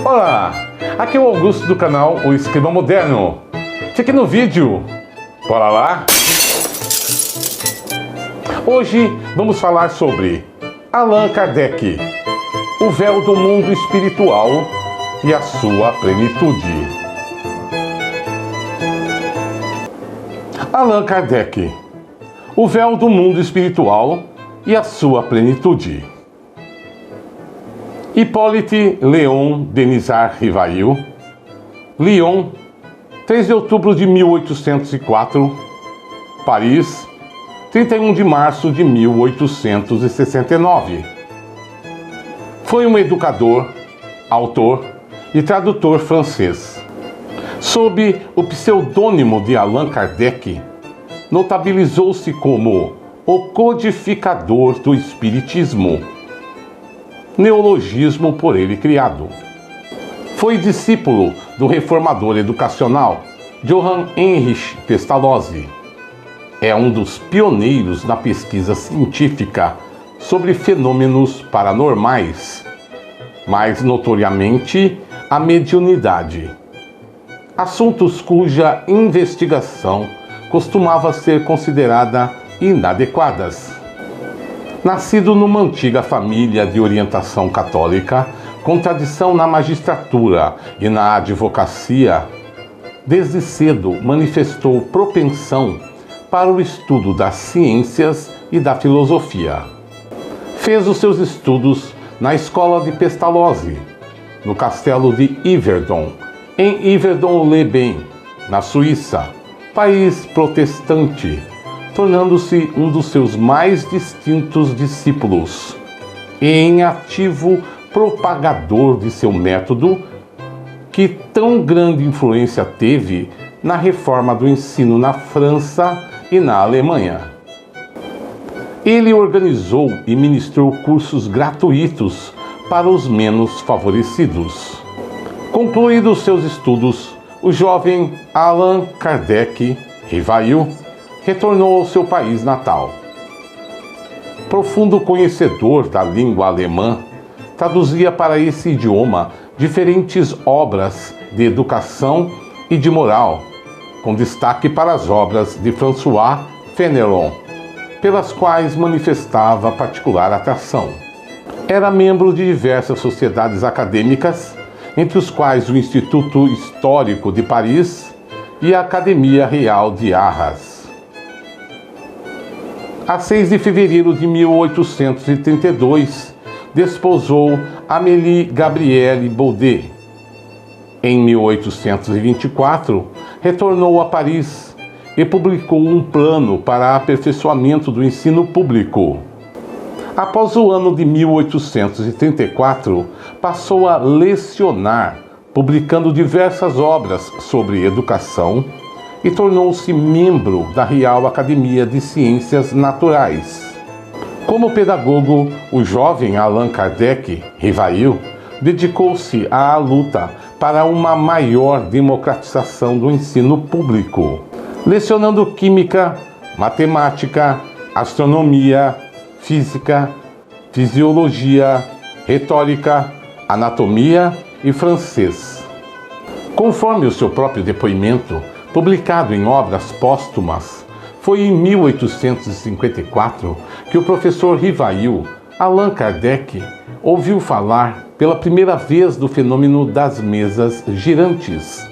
Olá, aqui é o Augusto do canal O Escriba Moderno. Fique no vídeo, bora lá? Hoje vamos falar sobre Allan Kardec, o véu do mundo espiritual e a sua plenitude. Allan Kardec, o véu do mundo espiritual e a sua plenitude. Hippolyte Léon Denisard Rivail, Lyon, 3 de outubro de 1804, Paris, 31 de março de 1869. Foi um educador, autor e tradutor francês. Sob o pseudônimo de Allan Kardec, notabilizou-se como o codificador do espiritismo, neologismo por ele criado. Foi discípulo do reformador educacional Johann Heinrich Pestalozzi. É um dos pioneiros na pesquisa científica sobre fenômenos paranormais, mais notoriamente a mediunidade, assuntos cuja investigação costumava ser considerada inadequadas. Nascido numa antiga família de orientação católica, com tradição na magistratura e na advocacia, desde cedo manifestou propensão para o estudo das ciências e da filosofia. Fez os seus estudos na escola de Pestalozzi, no castelo de Yverdon, em Yverdon-les-Bains, na Suíça, país protestante, tornando-se um dos seus mais distintos discípulos e em ativo propagador de seu método, que tão grande influência teve na reforma do ensino na França e na Alemanha. Ele organizou e ministrou cursos gratuitos para os menos favorecidos. Concluídos seus estudos, o jovem Allan Kardec Rivail retornou ao seu país natal. Profundo conhecedor da língua alemã, traduzia para esse idioma diferentes obras de educação e de moral, com destaque para as obras de François Fénelon, pelas quais manifestava particular atração. Era membro de diversas sociedades acadêmicas, entre os quais o Instituto Histórico de Paris e a Academia Real de Arras. A 6 de fevereiro de 1832, desposou Amélie Gabrielle Baudet. Em 1824, retornou a Paris e publicou um plano para aperfeiçoamento do ensino público. Após o ano de 1834, passou a lecionar, publicando diversas obras sobre educação, e tornou-se membro da Real Academia de Ciências Naturais. Como pedagogo, o jovem Allan Kardec Rivail dedicou-se à luta para uma maior democratização do ensino público, lecionando química, matemática, astronomia, física, fisiologia, retórica, anatomia e francês. Conforme o seu próprio depoimento, publicado em obras póstumas, foi em 1854 que o professor Rivail, Allan Kardec, ouviu falar pela primeira vez do fenômeno das mesas girantes,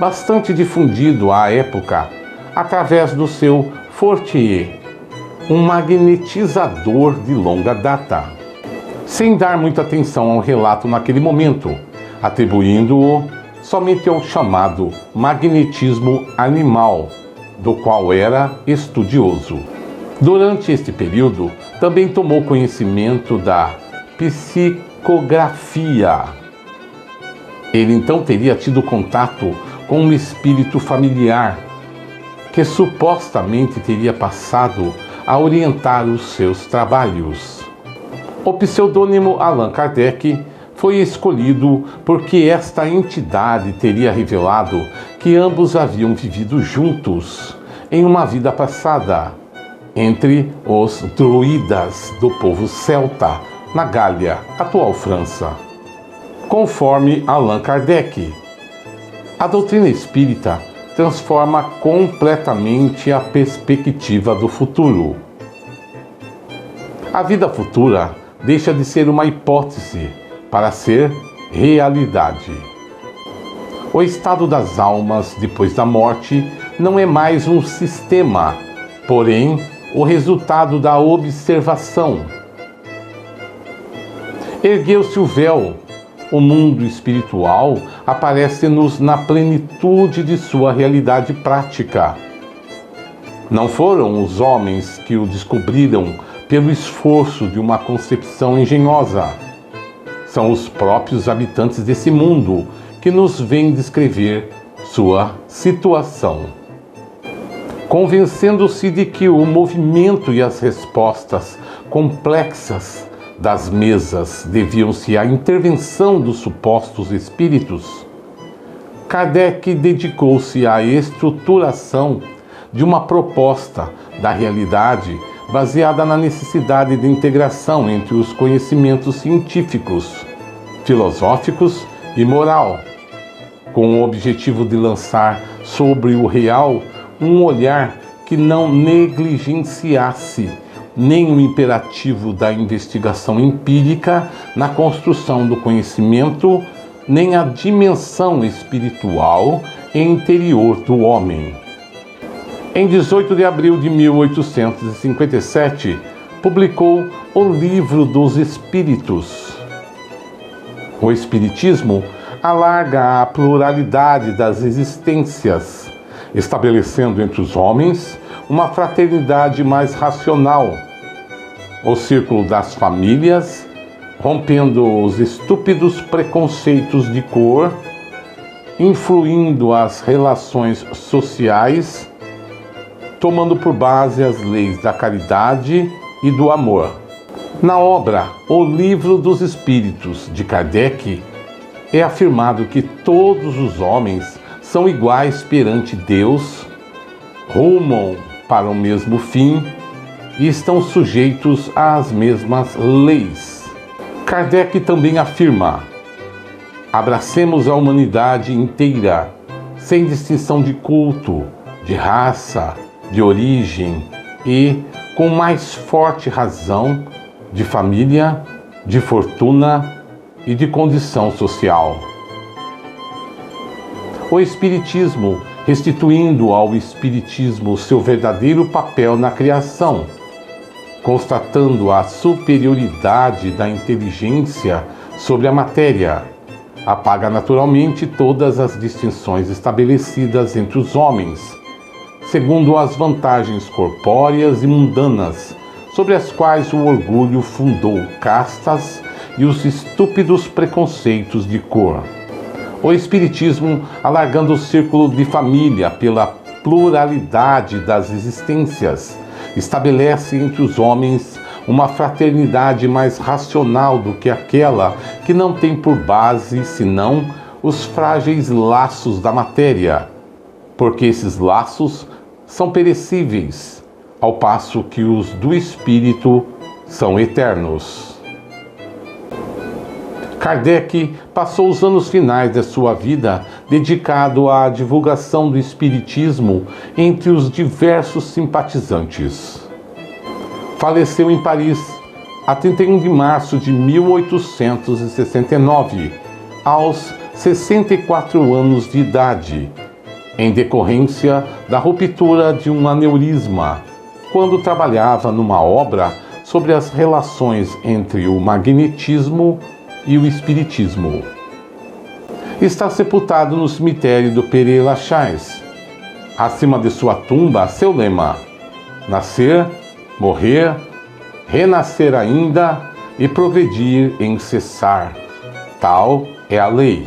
bastante difundido à época através do seu Fortier, um magnetizador de longa data, sem dar muita atenção ao relato naquele momento, atribuindo-o somente ao chamado magnetismo animal, do qual era estudioso. Durante este período, também tomou conhecimento da psicografia. Ele então teria tido contato com um espírito familiar, que supostamente teria passado a orientar os seus trabalhos. O pseudônimo Allan Kardec foi escolhido porque esta entidade teria revelado que ambos haviam vivido juntos em uma vida passada, entre os druidas do povo celta, na Gália, atual França. Conforme Allan Kardec, a doutrina espírita transforma completamente a perspectiva do futuro. A vida futura deixa de ser uma hipótese para ser realidade. O estado das almas depois da morte não é mais um sistema, porém o resultado da observação. Ergueu-se o véu, o mundo espiritual aparece-nos na plenitude de sua realidade prática. Não foram os homens que o descobriram pelo esforço de uma concepção engenhosa. São os próprios habitantes desse mundo que nos vêm descrever sua situação, convencendo-se de que o movimento e as respostas complexas das mesas deviam-se à intervenção dos supostos espíritos. Kardec dedicou-se à estruturação de uma proposta da realidade baseada na necessidade de integração entre os conhecimentos científicos, filosóficos e moral, com o objetivo de lançar sobre o real um olhar que não negligenciasse nem o imperativo da investigação empírica na construção do conhecimento, nem a dimensão espiritual e interior do homem. Em 18 de abril de 1857, publicou o Livro dos Espíritos. O Espiritismo alarga a pluralidade das existências, estabelecendo entre os homens uma fraternidade mais racional, o círculo das famílias, rompendo os estúpidos preconceitos de cor, influindo as relações sociais, tomando por base as leis da caridade e do amor. Na obra O Livro dos Espíritos, de Kardec, é afirmado que todos os homens são iguais perante Deus, rumam para o mesmo fim e estão sujeitos às mesmas leis. Kardec também afirma: abracemos a humanidade inteira, sem distinção de culto, de raça, de origem e, com mais forte razão, de família, de fortuna e de condição social. O Espiritismo, restituindo ao Espiritismo seu verdadeiro papel na criação, constatando a superioridade da inteligência sobre a matéria, apaga naturalmente todas as distinções estabelecidas entre os homens, segundo as vantagens corpóreas e mundanas, sobre as quais o orgulho fundou castas e os estúpidos preconceitos de cor. O Espiritismo, alargando o círculo de família pela pluralidade das existências, estabelece entre os homens uma fraternidade mais racional do que aquela que não tem por base senão os frágeis laços da matéria, porque esses laços são perecíveis, ao passo que os do espírito são eternos. Kardec passou os anos finais de sua vida dedicado à divulgação do espiritismo entre os diversos simpatizantes. Faleceu em Paris a 31 de março de 1869, aos 64 anos de idade, em decorrência da ruptura de um aneurisma, quando trabalhava numa obra sobre as relações entre o magnetismo e o espiritismo. Está sepultado no cemitério do Père-Lachaise. Acima de sua tumba, seu lema: nascer, morrer, renascer ainda e progredir em cessar. Tal é a lei.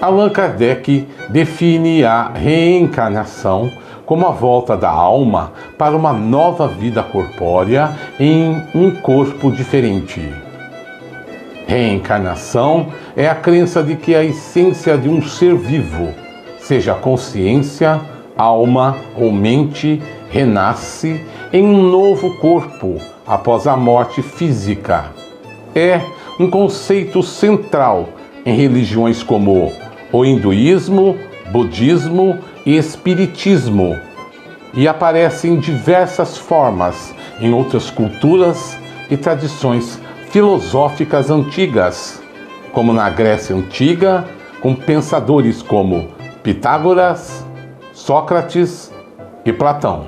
Allan Kardec define a reencarnação como a volta da alma para uma nova vida corpórea em um corpo diferente. Reencarnação é a crença de que a essência de um ser vivo, seja consciência, alma ou mente, renasce em um novo corpo após a morte física. É um conceito central em religiões como o hinduísmo, budismo e espiritismo, e aparece em diversas formas em outras culturas e tradições filosóficas antigas, como na Grécia Antiga, com pensadores como Pitágoras, Sócrates e Platão.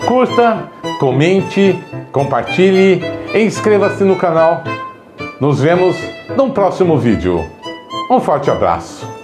Curta, comente, compartilhe e inscreva-se no canal. Nos vemos no próximo vídeo. Um forte abraço.